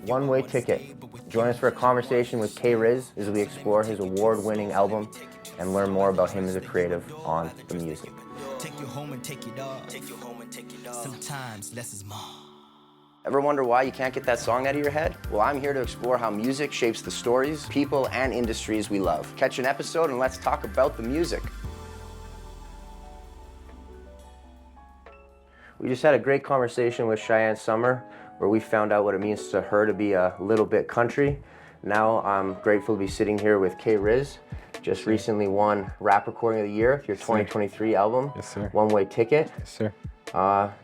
One-way ticket. Join us for a conversation with K-Riz as we explore his award-winning album and learn more about him as a creative on the music. Take you home and take it off. Sometimes less is more. Ever wonder why you can't get that song out of your head? Well, I'm here to explore how music shapes the stories, people, and industries we love. Catch an episode and let's talk about the music. We just had a great conversation with Cheyenne Summer, where we found out what it means to her to be a little bit country. Now I'm grateful to be sitting here with K-Riz. Just recently won Rap Recording of the Year, your 2023 album. Yes, sir. One-way ticket. Yes, sir.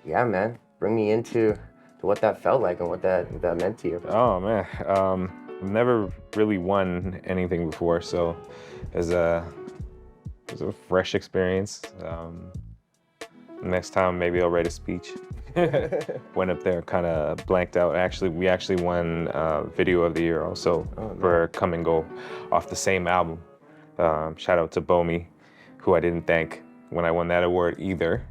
Yeah, man. Bring me into what that felt like and what that meant to you. Oh man, I've never really won anything before, so it was a fresh experience. Next time, maybe I'll write a speech. Went up there, kind of blanked out. We actually won Video of the Year also for Come and Go off the same album. Shout out to Bomi, who I didn't thank when I won that award either,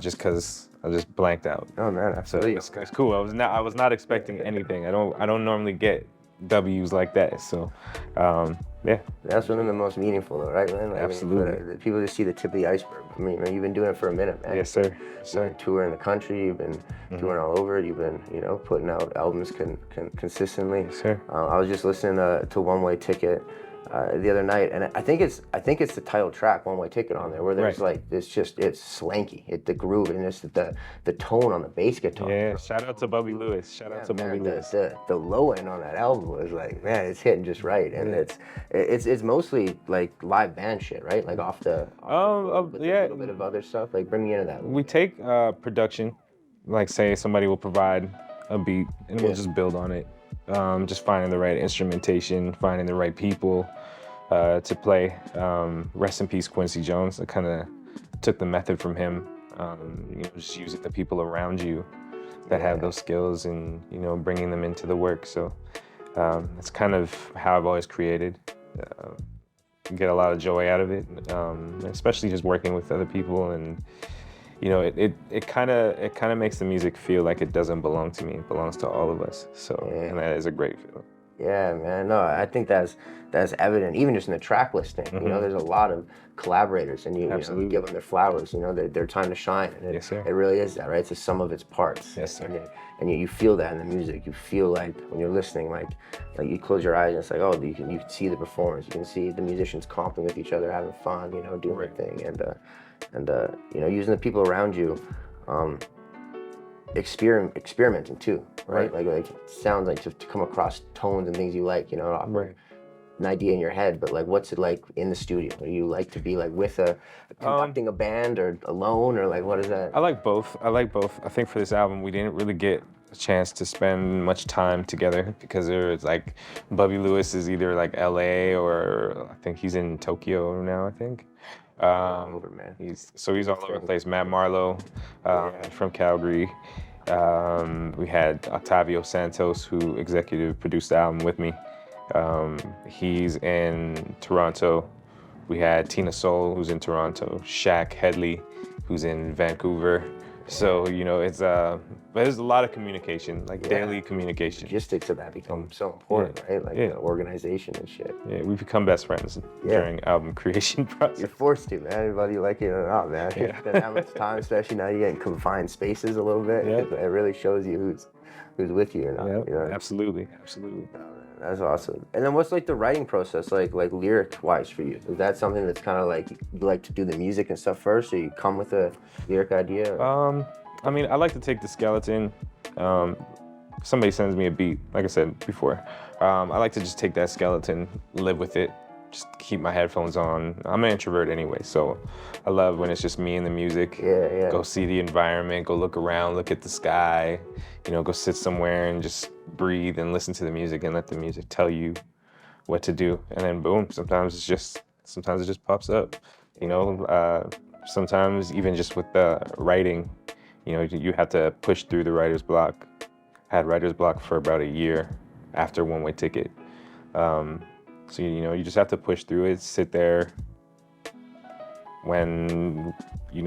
just because I just blanked out. Oh man, absolutely. So it's cool. I was not expecting anything. I don't normally get W's like that. So yeah. That's one of the most meaningful though, right, man? Absolutely. I mean, people just see the tip of the iceberg. I mean, you've been doing it for a minute, man. Yes, sir. You've been touring the country. You've been touring all over. You've been, putting out albums consistently. Yes, sir. I was just listening to One-Way Ticket the other night, and I think it's the title track, One-Way Ticket, on there, where there's it's slanky, the groove, and it's the tone on the bass guitar. Yeah, shout out to Bubby Lewis. Shout out to Bubby Lewis. The low end on that album was like, man, it's hitting just right, and it's mostly like live band shit, right? Like off the a little bit of other stuff. Like, bring me into that. We take production, like say somebody will provide a beat, and we'll just build on it. Just finding the right instrumentation, finding the right people to play. Rest in peace, Quincy Jones. I kind of took the method from him. Just using the people around you that have those skills and, bringing them into the work. So that's kind of how I've always created. Get a lot of joy out of it, especially just working with other people. And it kind of makes the music feel like it doesn't belong to me. It belongs to all of us. So, and that is a great feeling. Yeah, man. No, I think that's evident, even just in the track listing. There's a lot of collaborators, and you give them their flowers. Their time to shine. And Yes, sir. It really is that, right? It's the sum of its parts. Yes, sir. And you feel that in the music. You feel like when you're listening, like you close your eyes and it's like, oh, you can see the performance. You can see the musicians comping with each other, having fun. Doing their thing, and using the people around you. Experimenting too, right? Like it sounds like to come across tones and things you like, an idea in your head, but like, what's it like in the studio? Do you like to be like with conducting a band, or alone, or like, what is that? I like both. I think for this album, we didn't really get a chance to spend much time together because it's like Bubby Lewis is either like LA or I think he's in Tokyo now, I think. Man. He's all over the place. Matt Marlowe from Calgary. We had Octavio Santos, who executive produced the album with me. He's in Toronto. We had Tina Soul, who's in Toronto. Shaq Headley, who's in Vancouver. So, there's a lot of communication, daily communication. Logistics of that become so important, right? Like organization and shit. Yeah, we've become best friends during album creation process. You're forced to, man, whether you like it or not, man. You spend that much time, especially now you're getting confined spaces a little bit. Yeah. It really shows you who's with you or not. Yeah, absolutely. That's awesome. And then what's like the writing process like lyric-wise for you? Is that something that's kind of like you like to do the music and stuff first, or you come with a lyric idea? I mean, I like to take the skeleton. Somebody sends me a beat, like I said before. I like to just take that skeleton, live with it, just keep my headphones on. I'm an introvert anyway, so I love when it's just me and the music. Yeah. Go see the environment, go look around, look at the sky, go sit somewhere and just breathe and listen to the music and let the music tell you what to do. And then boom, sometimes it just pops up. Sometimes even just with the writing, you have to push through the writer's block. I had writer's block for about a year after One-Way Ticket. So, you just have to push through it, sit there. When, you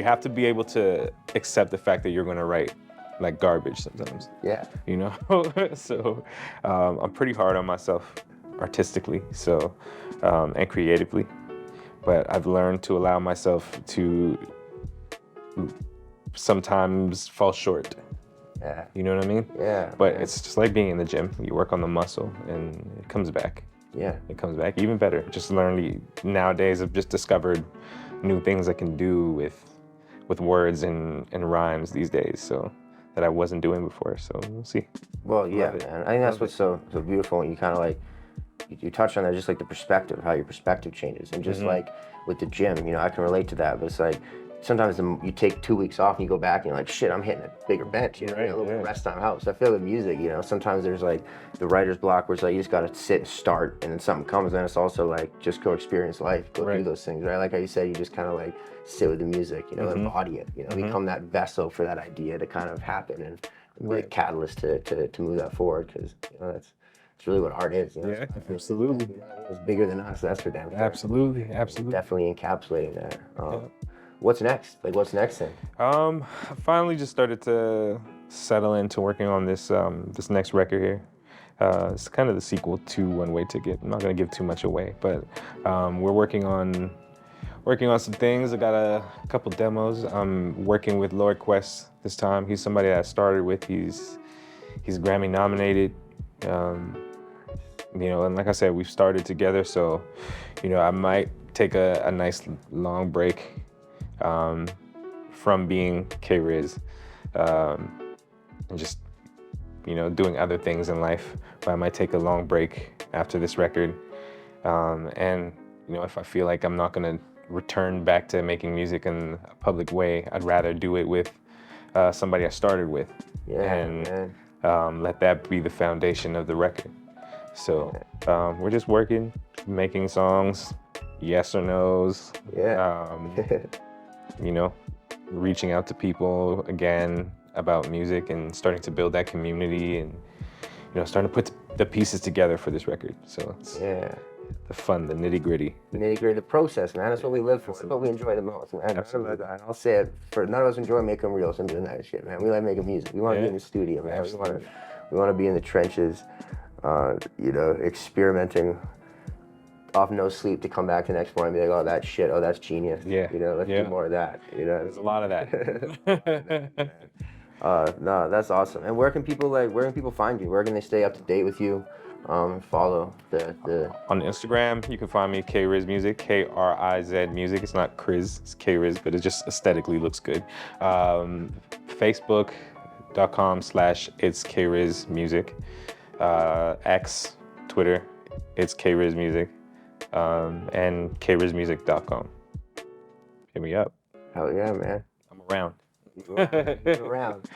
have to be able to accept the fact that you're going to write like garbage sometimes. Yeah. You know, so I'm pretty hard on myself artistically, so and creatively, but I've learned to allow myself to sometimes fall short. Yeah. You know what I mean? Yeah. But man. it's just like being in the gym. You work on the muscle and it comes back. Yeah. It comes back even better. Just nowadays I've just discovered new things I can do with words and rhymes these days, so that I wasn't doing before. So we'll see. Well, yeah, man. I think that's what's so beautiful. And you kind of like, you touched on that, just like the perspective, how your perspective changes. And just like with the gym, you know, I can relate to that. But it's like, sometimes you take 2 weeks off and you go back and you're like, shit, I'm hitting a bigger bench, you know, a little bit of rest time helps. I feel with music, you know, sometimes there's like the writer's block where it's like you just gotta sit and start and then something comes, and it's also like just go experience life, go do those things, right? Like how you said, you just kind of like sit with the music, you know, embody it, you know, become that vessel for that idea to kind of happen and be a catalyst to move that forward, because, you know, that's really what art is, you know? Yeah, absolutely. It's bigger than us, that's for damn sure. Absolutely. Definitely encapsulating that. What's next? Like, what's next then? I finally just started to settle into working on this this next record here. It's kind of the sequel to One Way Ticket. I'm not gonna give too much away, but we're working on some things. I got a couple demos. I'm working with Lord Quest this time. He's somebody I started with. He's Grammy nominated. You know, and like I said, we've started together, so you know, I might take a nice long break from being K-Riz, and just, you know, doing other things in life. But I might take a long break after this record, and you know, if I feel like I'm not gonna return back to making music in a public way, I'd rather do it with somebody I started with, and let that be the foundation of the record. So we're just working, making songs, yes or no's. You know, reaching out to people again about music and starting to build that community, and you know, starting to put the pieces together for this record. So it's the fun, the nitty gritty. The process, man. That's what we live for. That's what we enjoy the most, man. Absolutely. And I'll say it, for none of us enjoy making reels and doing that shit, man. We like making music. We want to be in the studio, man. We want to be in the trenches, you know, experimenting off no sleep to come back the next morning and be like, oh, that's shit, oh, that's genius. Yeah. You know, let's do more of that. You know, there's a lot of that. No, that's awesome. And where can people find you? Where can they stay up to date with you? Follow the On Instagram, you can find me K-Riz Music, K-R-I-Z Music. It's not Kriz, it's K-Riz, but it just aesthetically looks good. Facebook.com/it's K-Riz Music. X, Twitter, it's K-Riz Music. And KRizmusic.com. Hit me up. Hell yeah, man. I'm around. You're around.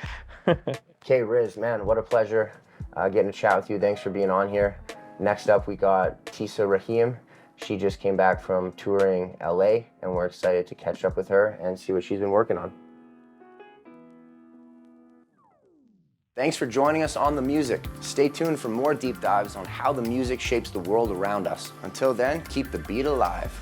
K-Riz, man, what a pleasure getting to chat with you. Thanks for being on here. Next up, we got Tisa Rahim. She just came back from touring LA, and we're excited to catch up with her and see what she's been working on. Thanks for joining us on The Music. Stay tuned for more deep dives on how the music shapes the world around us. Until then, keep the beat alive.